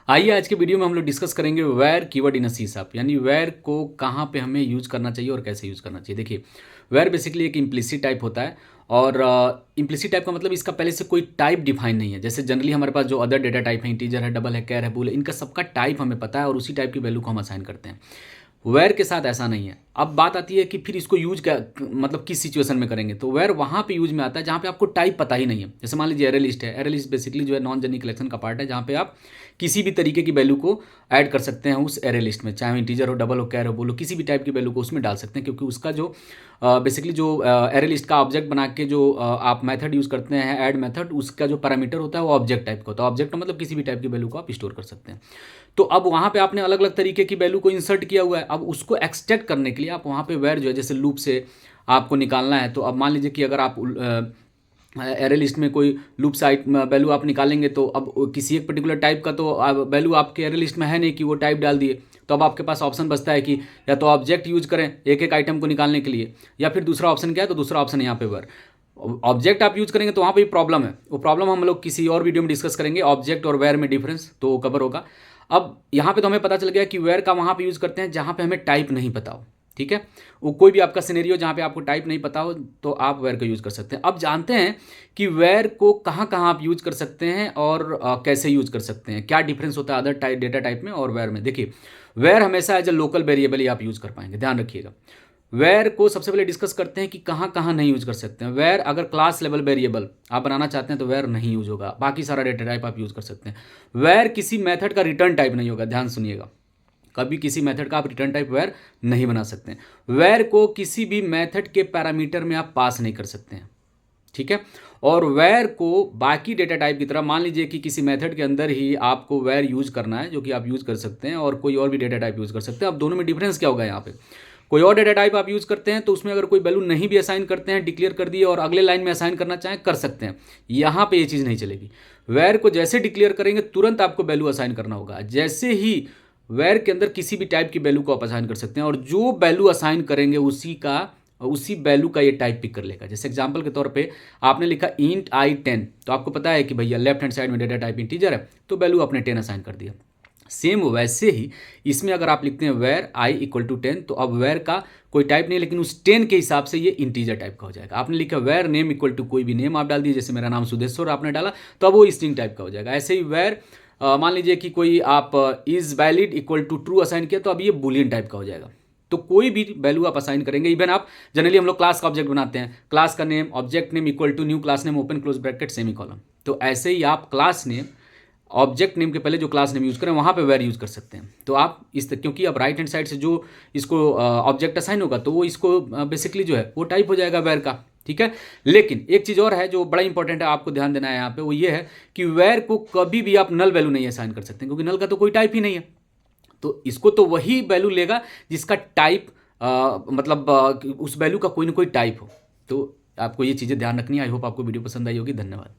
आइए आज के वीडियो में हम लोग डिस्कस करेंगे where keyword in C sharp, यानी वेयर को कहाँ पे हमें यूज करना चाहिए और कैसे यूज करना चाहिए। देखिए, वेयर बेसिकली एक इम्प्लिसिट टाइप होता है और इम्प्लिसिट टाइप का मतलब इसका पहले से कोई टाइप डिफाइन नहीं है। जैसे जनरली हमारे पास जो अदर डेटा टाइप है, इंटीजर है, डबल है, कैर है, बूल है, इनका सबका टाइप हमें पता है और उसी टाइप की वैल्यू को हम असाइन करते हैं। वेयर के साथ ऐसा नहीं है। अब बात आती है कि फिर इसको यूज क्या, मतलब किस सिचुएशन में करेंगे। तो वेयर वहाँ पे यूज में आता है जहाँ पे आपको टाइप पता ही नहीं है। जैसे मान लीजिए एरे लिस्ट है। एरे लिस्ट बेसिकली जो है नॉन जेनिक कलेक्शन का पार्ट है, जहाँ पे आप किसी भी तरीके की वैल्यू को ऐड कर सकते हैं उस एरे लिस्ट में, चाहे वो इंटीजर हो, डबल हो, कैर हो, बोलो, किसी भी टाइप की वैल्यू को उसमें डाल सकते हैं, क्योंकि उसका जो बेसिकली जो एरे लिस्ट का ऑब्जेक्ट बना के जो आप मेथड यूज़ करते हैं, ऐड मेथड, उसका जो पैरामीटर होता है वो ऑब्जेक्ट टाइप का होता है। ऑब्जेक्ट मतलब किसी भी टाइप की वैल्यू को आप स्टोर कर सकते हैं। तो अब वहाँ पे आपने अलग अलग तरीके की वैल्यू को इंसर्ट किया हुआ है। अब उसको एक्सट्रैक्ट करने के लिए आप वहाँ पे वेयर जो है, जैसे लूप से आपको निकालना है। तो अब मान लीजिए कि अगर आप एरे लिस्ट में कोई लूप साइट वैल्यू आप निकालेंगे, तो अब किसी एक पर्टिकुलर टाइप का तो वैल्यू आपके एरे लिस्ट में है नहीं कि वो टाइप डाल दिए। तो अब आपके पास ऑप्शन बचता है कि या तो ऑब्जेक्ट यूज करें एक एक आइटम को निकालने के लिए, या फिर दूसरा ऑप्शन क्या है, तो दूसरा ऑप्शन यहाँ पे वेयर। ऑब्जेक्ट आप यूज करेंगे तो वहाँ पे प्रॉब्लम है। वो प्रॉब्लम हम लोग किसी और वीडियो में डिस्कस करेंगे, ऑब्जेक्ट और वेयर में डिफरेंस तो कवर होगा। अब यहाँ पे तो हमें पता चल गया कि वेयर का वहाँ पे यूज करते हैं जहाँ पे हमें टाइप नहीं पता हो। ठीक है, वो कोई भी आपका सिनेरियो जहाँ पे आपको टाइप नहीं पता हो तो आप वेयर का यूज कर सकते हैं। अब जानते हैं कि वेयर को कहाँ कहाँ आप यूज कर सकते हैं और कैसे यूज कर सकते हैं, क्या डिफरेंस होता है अदर टाइप डेटा टाइप में और वेयर में। देखिए, वेयर हमेशा एज ए लोकल वेरिएबल ही आप यूज कर पाएंगे, ध्यान रखिएगा। वेयर को सबसे पहले डिस्कस करते हैं कि कहाँ कहाँ नहीं यूज कर सकते हैं। वेयर अगर क्लास लेवल वेरिएबल आप बनाना चाहते हैं तो वेयर नहीं यूज होगा, बाकी सारा डेटा टाइप आप यूज कर सकते हैं। वेयर किसी मेथड का रिटर्न टाइप नहीं होगा, ध्यान सुनिएगा। कभी किसी मेथड का आप रिटर्न टाइप वेयर नहीं बना सकते हैं। वेयर को किसी भी मेथड के पैरामीटर में आप पास नहीं कर सकते हैं। ठीक है, और वेयर को बाकी डेटा टाइप की तरह, मान लीजिए कि किसी मेथड के अंदर ही आपको वेयर यूज करना है, जो कि आप यूज कर सकते हैं, और कोई और भी डेटा टाइप यूज कर सकते हैं। अब दोनों में डिफरेंस क्या होगा? यहाँ पे कोई और डेटा टाइप आप यूज करते हैं तो उसमें अगर कोई वैल्यू नहीं भी असाइन करते हैं, डिक्लेयर कर दिए और अगले लाइन में असाइन करना चाहें कर सकते हैं। यहाँ पे ये चीज़ नहीं चलेगी। वेयर को जैसे डिक्लेयर करेंगे तुरंत आपको वैल्यू असाइन करना होगा। जैसे ही वेयर के अंदर किसी भी टाइप की वैल्यू को आप असाइन कर सकते हैं, और जो वैल्यू असाइन करेंगे उसी वैल्यू का ये टाइप पिक कर लेगा। जैसे एग्जांपल के तौर पे आपने लिखा int i10, तो आपको पता है कि भैया लेफ्ट हैंड साइड में डेटा टाइप इंटीजर है, तो वैल्यू आपने 10 असाइन कर दिया। सेम वैसे ही इसमें अगर आप लिखते हैं वेयर i इक्वल टू 10, तो अब वेयर का कोई टाइप नहीं, लेकिन उस 10 के हिसाब से ये इंटीजर टाइप का हो जाएगा। आपने लिखा वेयर नेम इक्वल टू कोई भी नेम आप डाल दिए, जैसे मेरा नाम सुदेश्वर आपने डाला, तो अब वो स्ट्रिंग टाइप का हो जाएगा। ऐसे ही वेयर मान लीजिए कि कोई आप is valid equal to true assign किया, तो अब ये बुलियन टाइप का हो जाएगा। तो कोई भी वैल्यू आप असाइन करेंगे, इवन आप जनरली हम लोग क्लास का ऑब्जेक्ट बनाते हैं, क्लास का name object name equal to new class name open close bracket semicolon, तो ऐसे ही आप क्लास नेम ऑब्जेक्ट नेम के पहले जो क्लास नेम यूज करें वहाँ पे वेयर यूज कर सकते हैं। तो आप क्योंकि अब राइट हैंड साइड से जो इसको ऑब्जेक्ट असाइन होगा तो वो इसको बेसिकली जो है वो टाइप हो जाएगा वेयर का। ठीक है, लेकिन एक चीज़ और है जो बड़ा इंपॉर्टेंट है, आपको ध्यान देना है यहाँ पे, वो ये है कि वेयर को कभी भी आप नल वैल्यू नहीं असाइन कर सकते, क्योंकि नल का तो कोई टाइप ही नहीं है। तो इसको तो वही वैल्यू लेगा जिसका टाइप मतलब उस वैल्यू का कोई ना कोई टाइप हो। तो आपको ये चीज़ें ध्यान रखनी है। आई होप आपको वीडियो पसंद आई होगी। धन्यवाद।